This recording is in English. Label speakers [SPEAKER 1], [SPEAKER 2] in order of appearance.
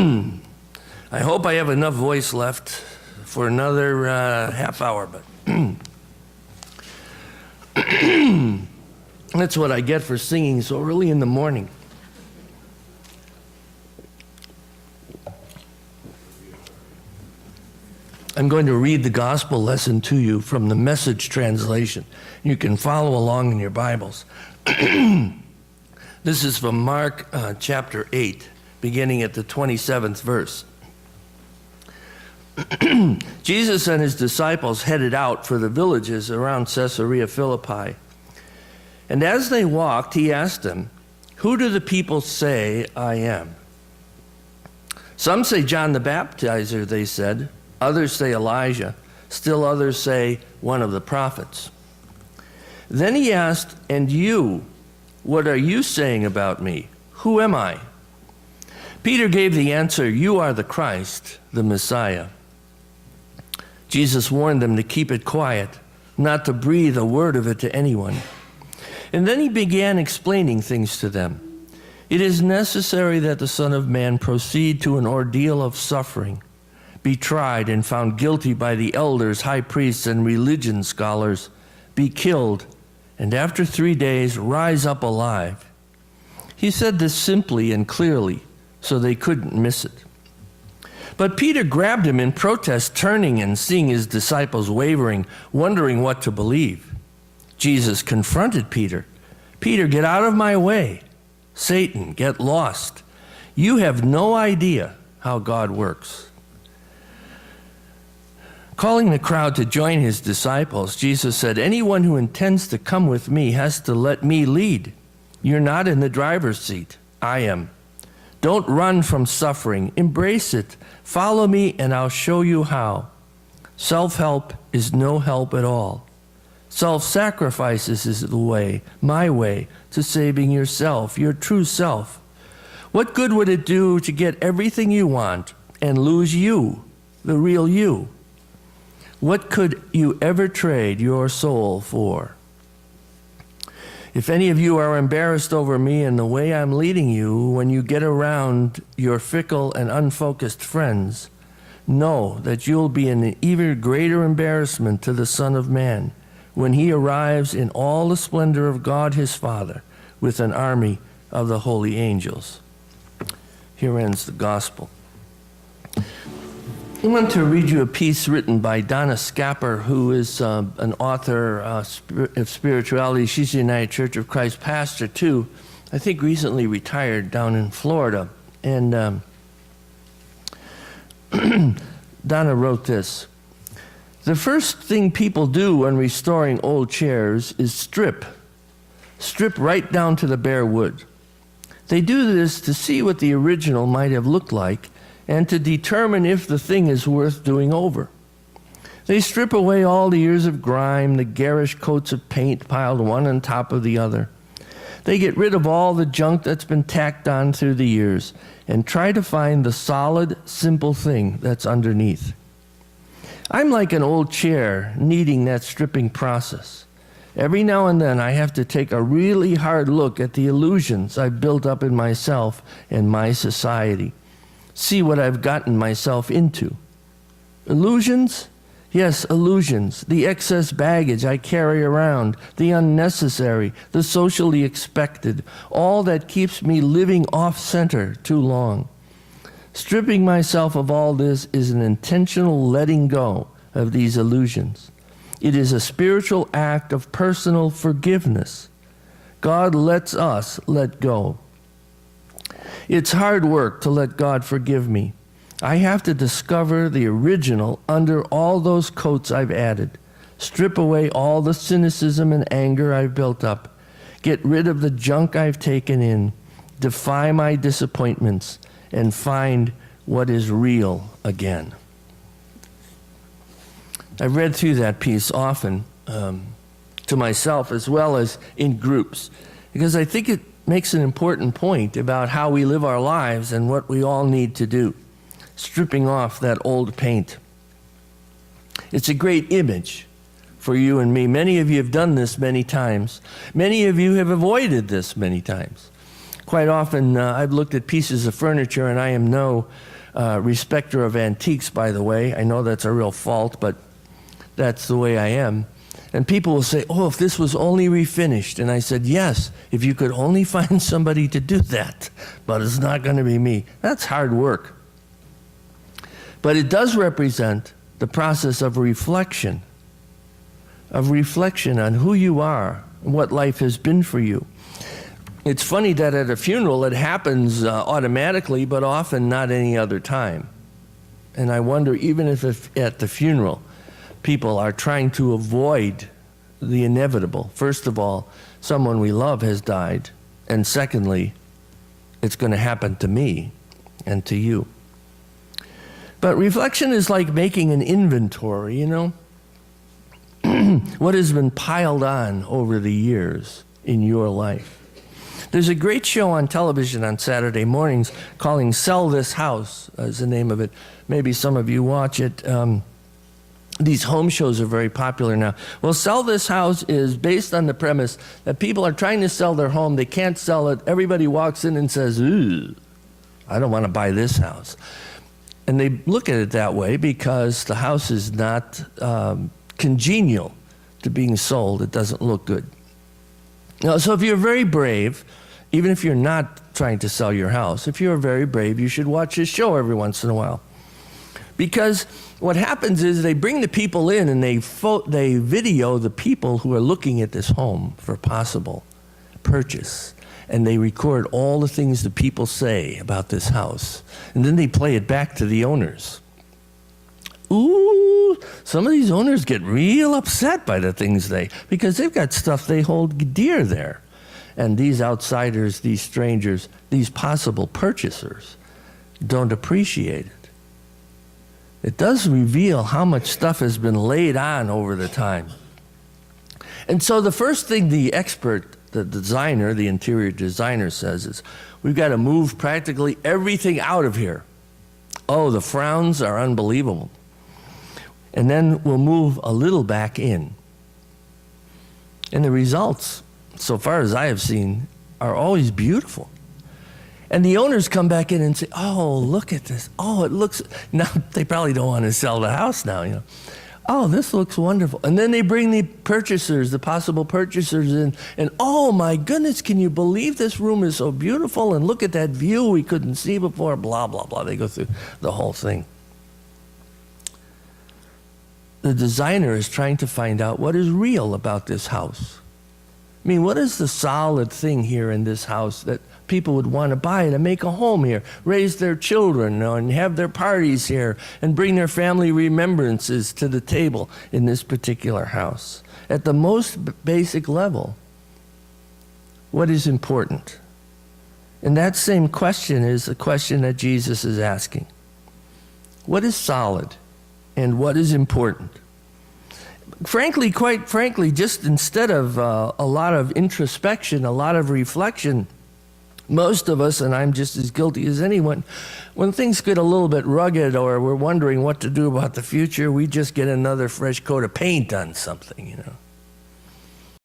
[SPEAKER 1] I hope I have enough voice left for another half hour, but that's what I get for singing so early in the morning. I'm going to read the gospel lesson to you from the Message translation. You can follow along in your Bibles. This is from Mark chapter 8, beginning at the 27th verse. Jesus and his disciples headed out for the villages around Caesarea Philippi. And as they walked, he asked them, "Who do the people say I am?" "Some say John the Baptizer," they said. "Others say Elijah. Still others say one of the prophets." Then he asked, "And you, what are you saying about me? Who am I?" Peter gave the answer, "You are the Christ, the Messiah." Jesus warned them to keep it quiet, not to breathe a word of it to anyone. And then he began explaining things to them. "It is necessary that the Son of Man proceed to an ordeal of suffering, be tried and found guilty by the elders, high priests, and religion scholars, be killed, and after 3 days rise up alive." He said this simply and clearly, so they couldn't miss it. But Peter grabbed him in protest, turning and seeing his disciples wavering, wondering what to believe. Jesus confronted Peter. "Peter, get out of my way. Satan, get lost. You have no idea how God works." Calling the crowd to join his disciples, Jesus said, "Anyone who intends to come with me has to let me lead. You're not in the driver's seat. I am. Don't run from suffering. Embrace it. Follow me, and I'll show you how. Self-help is no help at all. Self-sacrifice is the way, my way, to saving yourself, your true self. What good would it do to get everything you want and lose you, the real you? What could you ever trade your soul for? If any of you are embarrassed over me and the way I'm leading you when you get around your fickle and unfocused friends, know that you'll be an even greater embarrassment to the Son of Man when he arrives in all the splendor of God his Father with an army of the holy angels." Here ends the gospel. I want to read you a piece written by Donna Scapper, who is an author of spirituality. She's the United Church of Christ pastor, too. I think recently retired down in Florida. And Donna wrote this. "The first thing people do when restoring old chairs is strip right down to the bare wood. They do this to see what the original might have looked like and to determine if the thing is worth doing over. They strip away all the years of grime, the garish coats of paint piled one on top of the other. They get rid of all the junk that's been tacked on through the years and try to find the solid, simple thing that's underneath. I'm like an old chair needing that stripping process. Every now and then I have to take a really hard look at the illusions I've built up in myself and my society. See what I've gotten myself into. Illusions? Yes, illusions. The excess baggage I carry around, the unnecessary, the socially expected, all that keeps me living off-center too long. Stripping myself of all this is an intentional letting go of these illusions. It is a spiritual act of personal forgiveness. God lets us let go. It's hard work to let God forgive me. I have to discover the original under all those coats I've added, strip away all the cynicism and anger I've built up, get rid of the junk I've taken in, defy my disappointments, and find what is real again." I've read through that piece often to myself as well as in groups, because I think it makes an important point about how we live our lives and what we all need to do, stripping off that old paint. It's a great image for you and me. Many of you have done this many times. Many of you have avoided this many times. Quite often, I've looked at pieces of furniture, and I am no respecter of antiques, by the way. I know that's a real fault, but that's the way I am. And people will say, oh, if this was only refinished. And I said, yes, if you could only find somebody to do that. But it's not going to be me. That's hard work. But it does represent the process of reflection on who you are and what life has been for you. It's funny that at a funeral it happens automatically, but often not any other time. And I wonder, even if at the funeral, people are trying to avoid the inevitable. First of all, someone we love has died. And secondly, it's going to happen to me and to you. But reflection is like making an inventory, you know? What has been piled on over the years in your life. There's a great show on television on Saturday mornings called Sell This House, is the name of it. Maybe some of you watch it. These home shows are very popular now. Well, Sell This House is based on the premise that people are trying to sell their home. They can't sell it. Everybody walks in and says, ooh, I don't want to buy this house. And they look at it that way because the house is not congenial to being sold. It doesn't look good. Now, so if you're very brave, even if you're not trying to sell your house, if you're very brave, you should watch this show every once in a while. Because what happens is they bring the people in and they video the people who are looking at this home for possible purchase. And they record all the things the people say about this house. And then they play it back to the owners. Ooh, some of these owners get real upset by the things because they've got stuff they hold dear there. And these outsiders, these strangers, these possible purchasers don't appreciate it. It does reveal how much stuff has been laid on over the time. And so the first thing the expert, the designer, the interior designer says is, we've got to move practically everything out of here. Oh, the frowns are unbelievable. And then we'll move a little back in. And the results, so far as I have seen, are always beautiful. And the owners come back in and say, oh, look at this. Oh, it looks, now they probably don't want to sell the house now, you know. Oh, this looks wonderful. And then they bring the purchasers, the possible purchasers in, and oh my goodness, can you believe this room is so beautiful? And look at that view we couldn't see before, blah, blah, blah. They go through the whole thing. The designer is trying to find out what is real about this house. I mean, what is the solid thing here in this house that people would want to buy to make a home here, raise their children, and have their parties here, and bring their family remembrances to the table in this particular house? At the most basic level, what is important? And that same question is the question that Jesus is asking. What is solid and what is important? Frankly, quite frankly, just instead of a lot of introspection, a lot of reflection, most of us, and I'm just as guilty as anyone, when things get a little bit rugged or we're wondering what to do about the future, we just get another fresh coat of paint on something, you know.